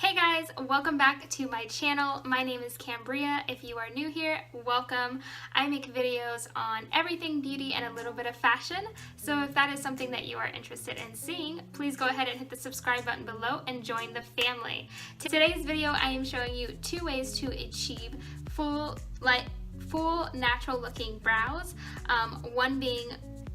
Hey guys, welcome back to my channel. My name is Cambria. If you are new here, welcome. I make videos on everything beauty and a little bit of fashion. So if that is something that you are interested in seeing, please go ahead and hit the subscribe button below and join the family. Today's video, I am showing you 2 ways to achieve full natural looking brows. One being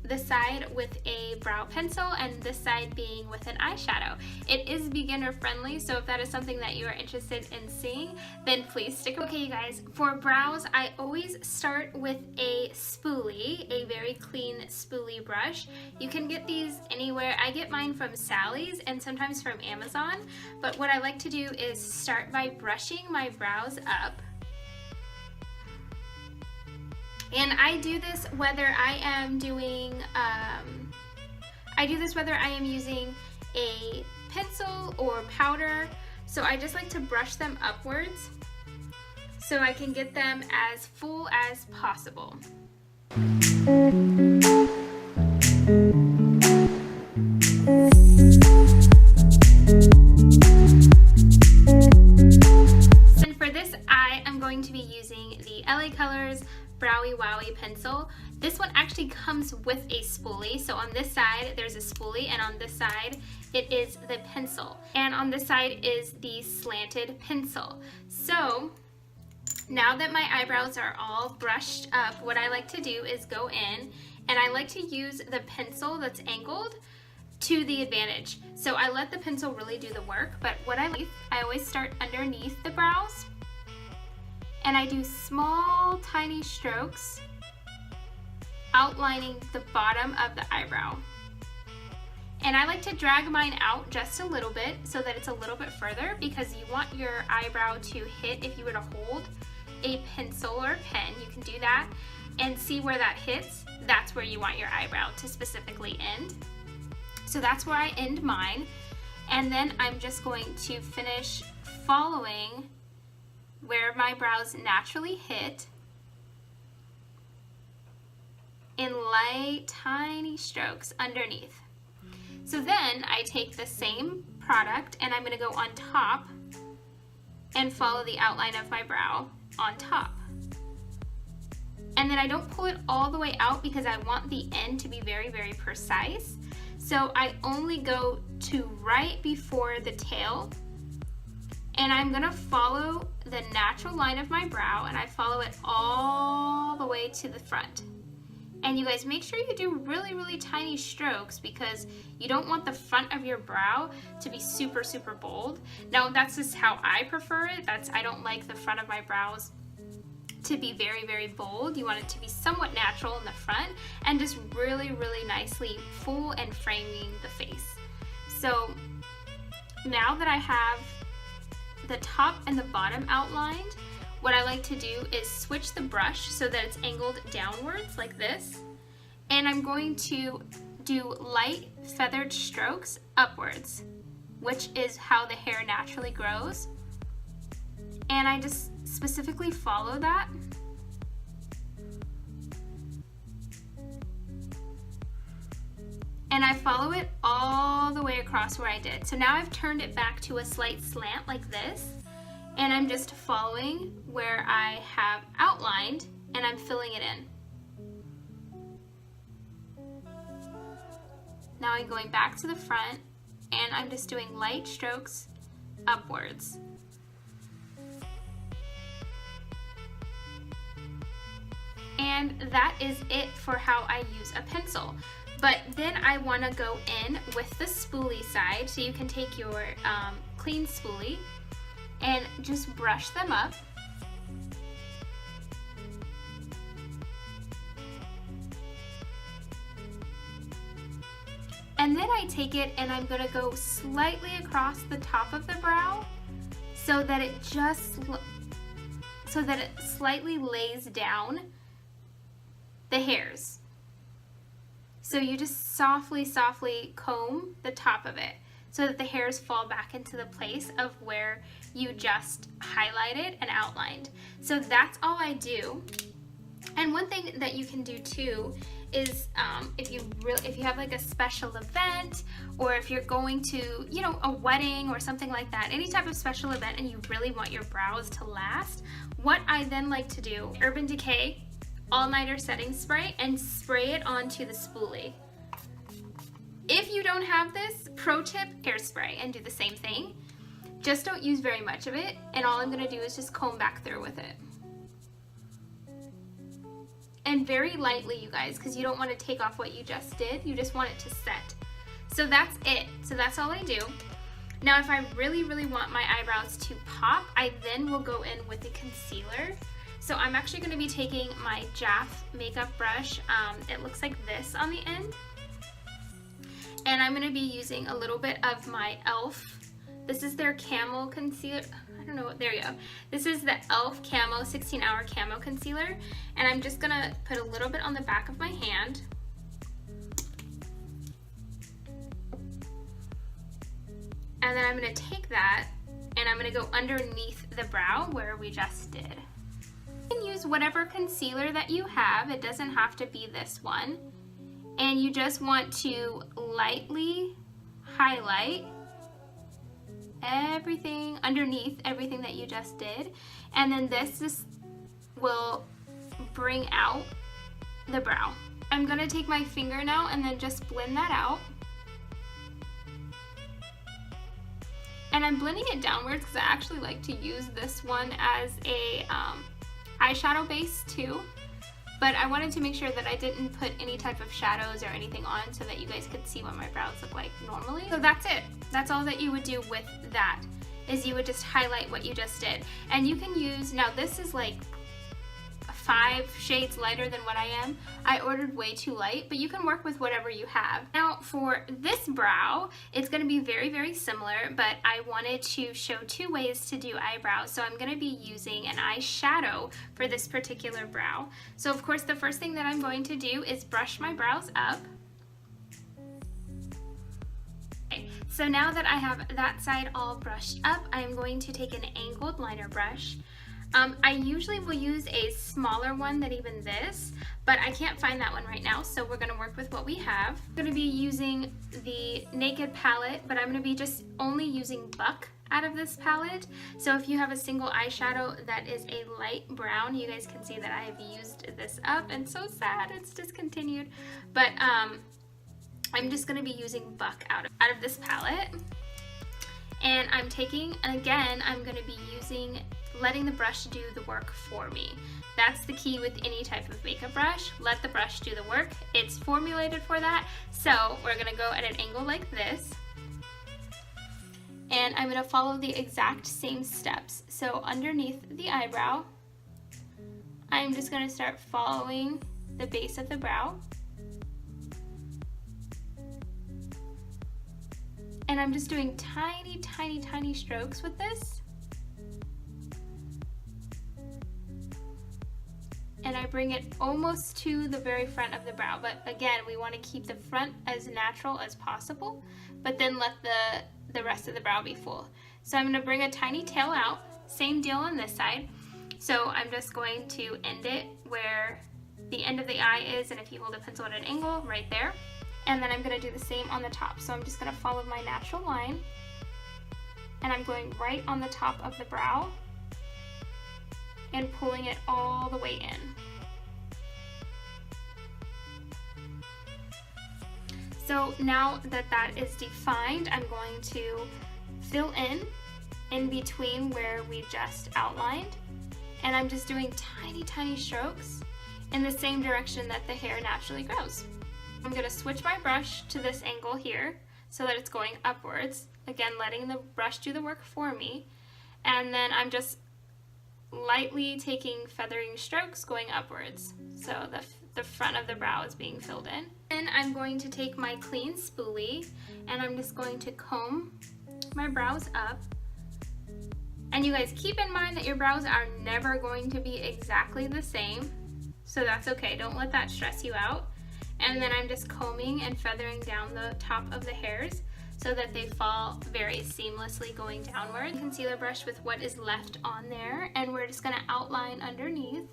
this side with a brow pencil and this side being with an eyeshadow. It is beginner friendly, so if that is something that you are interested in seeing, then please stick around. Okay you guys, for brows I always start with a spoolie, a very clean spoolie brush. You can get these anywhere. I get mine from Sally's and sometimes from Amazon, but what I like to do is start by brushing my brows up. And I do this whether I am doing, whether I am using a pencil or powder. So I just like to brush them upwards so I can get them as full as possible. And for this, I am going to be using the LA Colors Browie Wowie pencil. This one actually comes with a spoolie. So on this side there's a spoolie and on this side it is the pencil. And on this side is the slanted pencil. So now that my eyebrows are all brushed up, what I like to do is go in and I like to use the pencil that's angled to the advantage. So I let the pencil really do the work, but what I always start underneath the brows. And I do small, tiny strokes outlining the bottom of the eyebrow. And I like to drag mine out just a little bit so that it's a little bit further, because you want your eyebrow to hit. If you were to hold a pencil or a pen, you can do that and see where that hits. That's where you want your eyebrow to specifically end. So that's where I end mine. And then I'm just going to finish following where my brows naturally hit in light, tiny strokes underneath. So then I take the same product and I'm going to go on top and follow the outline of my brow on top. And then I don't pull it all the way out because I want the end to be very, very precise. So I only go to right before the tail. And I'm gonna follow the natural line of my brow and I follow it all the way to the front. And you guys, make sure you do really, really tiny strokes because you don't want the front of your brow to be super, super bold. Now that's just how I prefer it. I don't like the front of my brows to be very, very bold. You want it to be somewhat natural in the front and just really, really nicely full and framing the face. So now that I have the top and the bottom outlined, what I like to do is switch the brush so that it's angled downwards like this, and I'm going to do light feathered strokes upwards, which is how the hair naturally grows, and I just specifically follow that. And I follow it all the way across where I did. So now I've turned it back to a slight slant like this, and I'm just following where I have outlined and I'm filling it in. Now I'm going back to the front and I'm just doing light strokes upwards. And that is it for how I use a pencil. But then I want to go in with the spoolie side, so you can take your clean spoolie and just brush them up. And then I take it and I'm going to go slightly across the top of the brow so that it slightly lays down the hairs. So you just softly, softly comb the top of it so that the hairs fall back into the place of where you just highlighted and outlined. So that's all I do. And one thing that you can do too is if you have like a special event, or if you're going to, you know, a wedding or something like that, any type of special event, and you really want your brows to last, what I then like to do, Urban Decay All-Nighter Setting Spray, and spray it onto the spoolie. If you don't have this, pro tip, hairspray and do the same thing. Just don't use very much of it, and all I'm gonna do is just comb back through with it. And very lightly, you guys, because you don't want to take off what you just did. You just want it to set. So that's it. So that's all I do. Now, if I really, really want my eyebrows to pop, I then will go in with the concealer. So I'm actually going to be taking my Jaff makeup brush. It looks like this on the end. And I'm going to be using a little bit of my e.l.f. This is their Camo Concealer. I don't know, there you go. This is the e.l.f. Camo 16-Hour Camo Concealer. And I'm just going to put a little bit on the back of my hand. And then I'm going to take that and I'm going to go underneath the brow where we just did. You can use whatever concealer that you have. It doesn't have to be this one. And you just want to lightly highlight everything underneath everything that you just did. And then this will bring out the brow. I'm going to take my finger now and then just blend that out. And I'm blending it downwards because I actually like to use this one as a eyeshadow base too. But I wanted to make sure that I didn't put any type of shadows or anything on so that you guys could see what my brows look like normally. So that's it. That's all that you would do with that, is you would just highlight what you just did. And you can use, now this is like 5 shades lighter than what I am. I ordered way too light, but you can work with whatever you have. Now for this brow, it's going to be very, very similar, but I wanted to show 2 ways to do eyebrows. So I'm going to be using an eyeshadow for this particular brow. So of course, the first thing that I'm going to do is brush my brows up. Okay, so now that I have that side all brushed up, I'm going to take an angled liner brush. I usually will use a smaller one than even this, but I can't find that one right now, so we're going to work with what we have. I'm going to be using the Naked palette, but I'm going to be just only using Buck out of this palette. So if you have a single eyeshadow that is a light brown, you guys can see that I have used this up, and so sad it's discontinued. But I'm just going to be using Buck out of this palette. And I'm taking, and again, I'm going to be letting the brush do the work for me. That's the key with any type of makeup brush. Let the brush do the work. It's formulated for that. So we're going to go at an angle like this. And I'm going to follow the exact same steps. So underneath the eyebrow, I'm just going to start following the base of the brow. And I'm just doing tiny, tiny, tiny strokes with this. And I bring it almost to the very front of the brow. But again, we want to keep the front as natural as possible, but then let the rest of the brow be full. So I'm going to bring a tiny tail out. Same deal on this side. So I'm just going to end it where the end of the eye is, and if you hold a pencil at an angle, right there. And then I'm going to do the same on the top. So I'm just going to follow my natural line, and I'm going right on the top of the brow and pulling it all the way in. So now that that is defined, I'm going to fill in between where we just outlined, and I'm just doing tiny, tiny strokes in the same direction that the hair naturally grows. I'm going to switch my brush to this angle here so that it's going upwards, again letting the brush do the work for me, and then I'm just lightly taking feathering strokes going upwards, so the front of the brow is being filled in. And I'm going to take my clean spoolie and I'm just going to comb my brows up. And you guys keep in mind that your brows are never going to be exactly the same, so that's okay, don't let that stress you out. And then I'm just combing and feathering down the top of the hairs so that they fall very seamlessly going downward. Concealer brush with what is left on there, and we're just gonna outline underneath.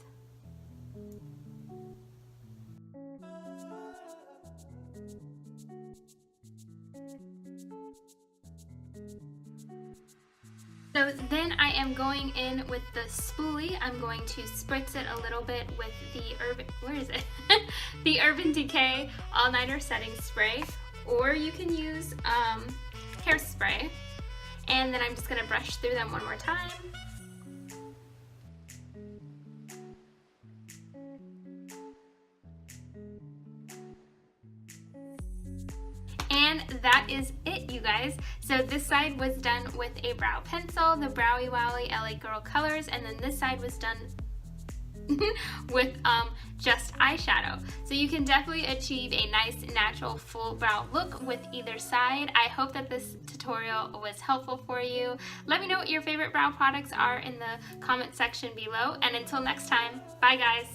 So then I am going in with the Spoolie. I'm going to spritz it a little bit with the the Urban Decay All Nighter Setting Spray, or you can use hairspray. And then I'm just gonna brush through them one more time. And that is it, you guys. So this side was done with a brow pencil, the Browie Wowie LA Girl colors, and then this side was done with just eyeshadow. So you can definitely achieve a nice natural full brow look with either side. I hope that this tutorial was helpful for you. Let me know what your favorite brow products are in the comment section below, and until next time, bye guys.